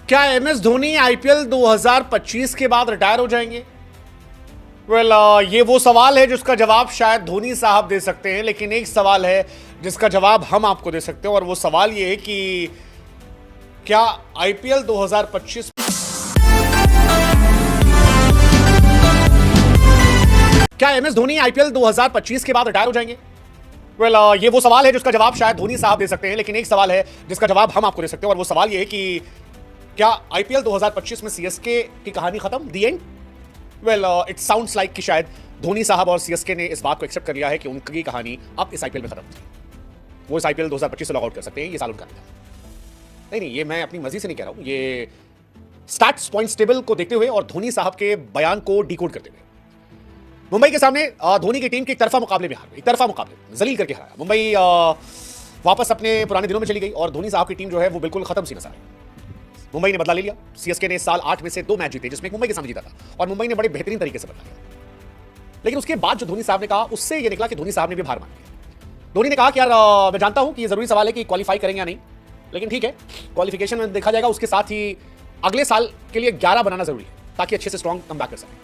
क्या MS Dhoni IPL 2025 के बाद रिटायर हो जाएंगे? ये वो सवाल है जिसका जवाब शायद धोनी साहब दे सकते हैं, लेकिन एक सवाल है जिसका जवाब हम आपको दे सकते हैं, और वो सवाल ये है कि क्या आईपीएल 2025 क्या MS धोनी आईपीएल 2025 के बाद रिटायर हो जाएंगे? ये वो सवाल है जिसका जवाब शायद धोनी साहब दे सकते हैं, लेकिन एक सवाल है जिसका जवाब हम आपको दे सकते हैं, और वो सवाल ये है कि क्या आईपीएल 2025 में सीएसके की कहानी खत्म, दी एंड? इट साउंड्स लाइक कि शायद धोनी साहब और सीएसके ने इस बात को एक्सेप्ट कर लिया है कि उनकी कहानी अब इस आईपीएल में खत्म थी। वो इस आईपीएल 2025 से लॉग आउट कर सकते हैं, ये साल उनका नहीं। नहीं, ये मैं अपनी मर्जी से नहीं कह रहा हूं, ये स्टैट्स पॉइंट्स टेबल को देखते हुए और धोनी साहब के बयान को डिकोड करते हुए। मुंबई के सामने धोनी की टीम की एक तरफा मुकाबले में हार गई, तरफा मुकाबले जलील करके हराया। मुंबई वापस अपने पुराने दिनों में चली गई और धोनी साहब की टीम जो है वो बिल्कुल खत्म सी नजर आई। मुंबई ने बदला ले लिया। सीएसके ने इस साल 8 में से 2 मैच जीते, जिसमें मुंबई के सामने जीता था, और मुंबई ने बड़े बेहतरीन तरीके से बदला लिया। लेकिन उसके बाद जो धोनी साहब ने कहा, उससे यह निकला कि धोनी साहब ने भी हार मान ली। धोनी ने कहा कि यार मैं जानता हूं कि ये जरूरी सवाल है कि क्वालिफाई करेंगे या नहीं, लेकिन ठीक है, क्वालिफिकेशन में देखा जाएगा। उसके साथ ही अगले साल के लिए 11 बनाना जरूरी है ताकि अच्छे से स्ट्रॉन्ग कम बैक कर सकें।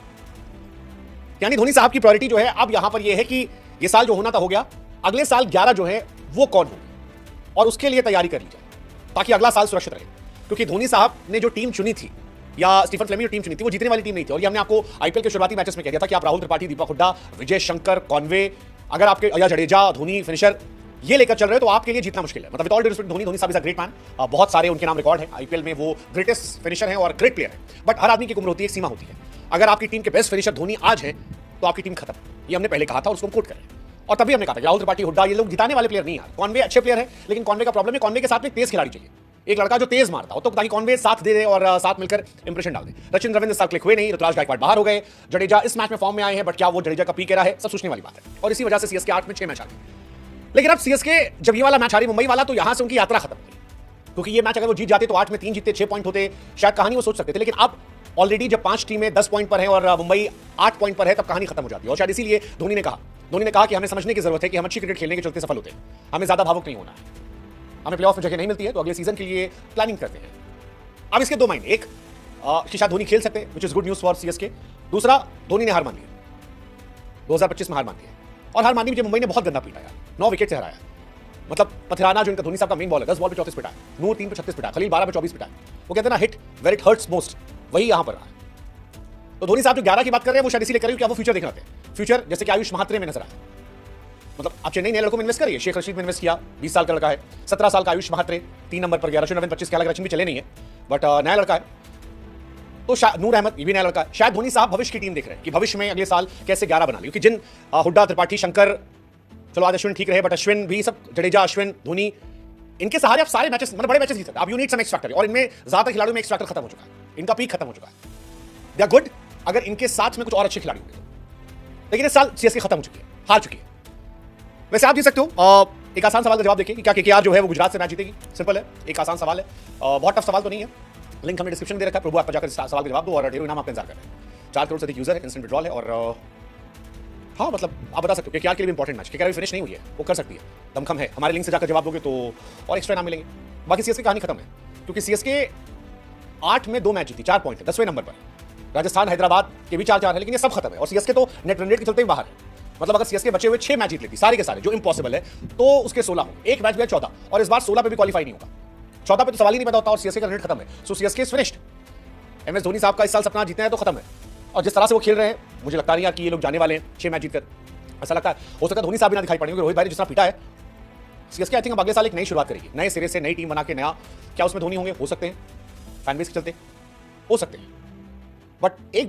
यानी धोनी साहब की प्रायोरिटी जो है अब यहां पर यह है कि ये साल जो होना था हो गया, अगले साल 11 जो है वो कौन होंगे, और उसके लिए तैयारी कर ली जाए ताकि अगला साल सुरक्षित रहे। क्योंकि धोनी साहब ने जो टीम चुनी थी, या स्टीफन फ्लेमिंग जो टीम चुनी थी, वो जीतने वाली टीम नहीं थी। और ये हमने आपको आईपीएल के शुरुआती मैचेस में कह दिया था कि आप राहुल त्रिपाठी, दीपक हुड्डा, विजय शंकर, कॉनवे, अगर आपके या जडेजा, धोनी फिनिशर ये लेकर चल रहे हो तो आपके लिए जीतना मुश्किल है। मतलब with all due respect, Dhoni साहब इज अ ग्रेट मैन, बहुत सारे उनके नाम रिकॉर्ड है आईपीएल में, वो ग्रेटेस्ट फिनिशर है और ग्रेट प्लेयर है। बट हर आदमी की उम्र होती है, एक सीमा होती है। अगर आपकी टीम के बेस्ट फिनिशर धोनी आज है तो आपकी टीम खत्म। ये हमने पहले कहा था और उसको कोट करें, और तभी हमने कहा था राहुल त्रिपाठी, हुड्डा ये लोग जिताने वाले प्लेयर नहीं यार। कॉनवे अच्छे प्लेयर है, लेकिन कॉनवे का प्रॉब्लम है, कॉनवे के साथ में तेज खिलाड़ी चाहिए, एक लड़का जो तेज मारता हो, तो ताकि कॉनवे साथ दे दे और साथ मिलकर इंप्रेशन डाल दे। सचिन रविंद्र साथ क्लिक हुए नहीं, ऋतुराज गायकवाड़ बाहर हो गए, जडेजा इस मैच में फॉर्म में आए हैं, बट क्या वो जडेजा का पीक रहा है, सब सोचने वाली बात है। और इसी वजह से सीएसके 8 में 6 मैच आ गए। लेकिन अब सीएसके जब ये वाला मैच हारी मुंबई वाला, तो यहां से उनकी यात्रा खत्म हुई, क्योंकि ये मैच अगर वो जीत जाते तो 8 में 3 जीतते, 6 पॉइंट होते, शायद कहानी वो सोच सकते थे। लेकिन अब ऑलरेडी जब 5 टीमें 10 पॉइंट पर हैं और मुंबई 8 पॉइंट पर है, तब कहानी खत्म हो जाती है। और शायद इसीलिए धोनी ने कहा कि हमें समझने की जरूरत है कि हम अच्छी क्रिकेट खेलने के चलते सफल होते हैं, हमें ज्यादा भावुक नहीं होना है। हमें प्लेऑफ में जगह नहीं मिलती है तो अगले सीजन के लिए प्लानिंग करते हैं। अब इसके 2 मायने, एक कि शायद धोनी खेल सकते हैं, which is good news for CSK. दूसरा, धोनी ने हार मान ली 2025 में, हार मान ली है। और हार माननी, मुंबई ने बहुत गंदा पीटा यार, 9 विकेट से हराया। मतलब पथिराना जो इनका धोनी साहब का मेन बॉल है, 10 बॉल पे 34 पिटा है, नूर 3 पे 36 पिटा, खलील 12 पे 24 पिटा। वो कहते हैं ना, hit where it hurts most, वही यहां पर रहा है। तो धोनी साहब जो 11 की बात कर रहे हैं वो शायद इसीलिए कर रहे हैं कि वो फ्यूचर देखना चाहते हैं। फ्यूचर जैसे कि आयुष महात्रे में नजर आया। मतलब आप चेन्नई नए लड़कों में इन्वेस्ट करिए, शेख रशीद में इन्वेस्ट किया, 20 साल का लड़का है, 17 साल का आयुष महात्रे 3 नंबर पर गया, रशियन 25 के अलग रशियन भी चले नहीं है, बट नया लड़का है। तो नूर अहमद ये भी नया लड़का है। शायद धोनी साहब भविष्य की टीम देख रहे हैं कि भविष्य में अगले साल कैसे 11 बना ली, क्योंकि जिन हुड्डा, त्रिपाठी, शंकर, चलो आज अश्विन ठीक रहे, बट अश्विन भी सब, जडेजा, अश्विन, धोनी, इनके सहारे आप सारे मैचेस, मतलब बड़े मैचेस जीत सकते हैं। आप यूनिट सम एक्स फैक्टर, और इनमें ज्यादातर खिलाड़ियों में एक्स फैक्टर खत्म हो चुका है, इनका पीक खत्म हो चुका है। दे आर गुड अगर इनके साथ में कुछ और अच्छे खिलाड़ी होंगे, लेकिन इस साल सीएसके खत्म हो चुकी है, हार चुकी है। वैसे आप जीत सकते हो। एक आसान सवाल का जवाब देखिए कि क्या केकेआर जो है वो गुजरात से मैच जीतेगी। सिंपल है, एक आसान सवाल है, बहुत टफ सवाल तो नहीं है। लिंक हमने डिस्क्रिप्शन में दे रखा है, प्रभु आप जाकर सवाल का जवाब दो और ढेरों इनाम आपका इंतजार कर रहे हैं। 4 करोड़ से अधिक यूजर है, इंस्टेंट विड्रॉल है, और हाँ मतलब आप बता सकते हो केकेआर के लिए भी इंपॉर्टेंट मैच, केकेआर भी फिनिश नहीं हुई है, वो कर सकती है, दमखम है। हमारे लिंक से जाकर जवाब दोगे तो और एक्स्ट्रा इनाम मिलेंगे। बाकी सीएसके कहानी खत्म है, क्योंकि सीएसके 8 में 2 मैच जीती, 4 पॉइंट है, 10वें नंबर पर। राजस्थान, हैदराबाद के भी 4-4 है, लेकिन ये सब खत्म है। और सीएसके तो नेट रन रेट के चलते ही बाहर है। मतलब अगर सीएसके बचे हुए 6 मैच जीत लेती सारे के सारे, जो इंपॉसिबल है, तो उसके 16 हो, एक मैच भी है 14, और इस बार 16 पे भी क्वालिफाई नहीं होगा। 14 पे तो सवाल ही नहीं पैदा होता, और सीएसके का रेट खत्म है। So CSK is finished. MS Dhoni साहब का इस साल सपना जीतना है तो खत्म है। और जिस तरह से वो खेल रहे हैं, मुझे लगता नहीं है कि ये लोग जाने वाले हैं 6 मैच जीतकर। ऐसा लगता है हो सकता है धोनी साहब भी ना दिखाई पड़ेंगे, रोहित भाई ने जिस तरह पीटा है। सीएसके आई थिंक अगले साल एक नई शुरुआत करेगी, नए सिरे से नई टीम बना के, नया, क्या उसमें धोनी होंगे, हो सकते हैं, फैन बेस के चलते हो सकते हैं। बट एक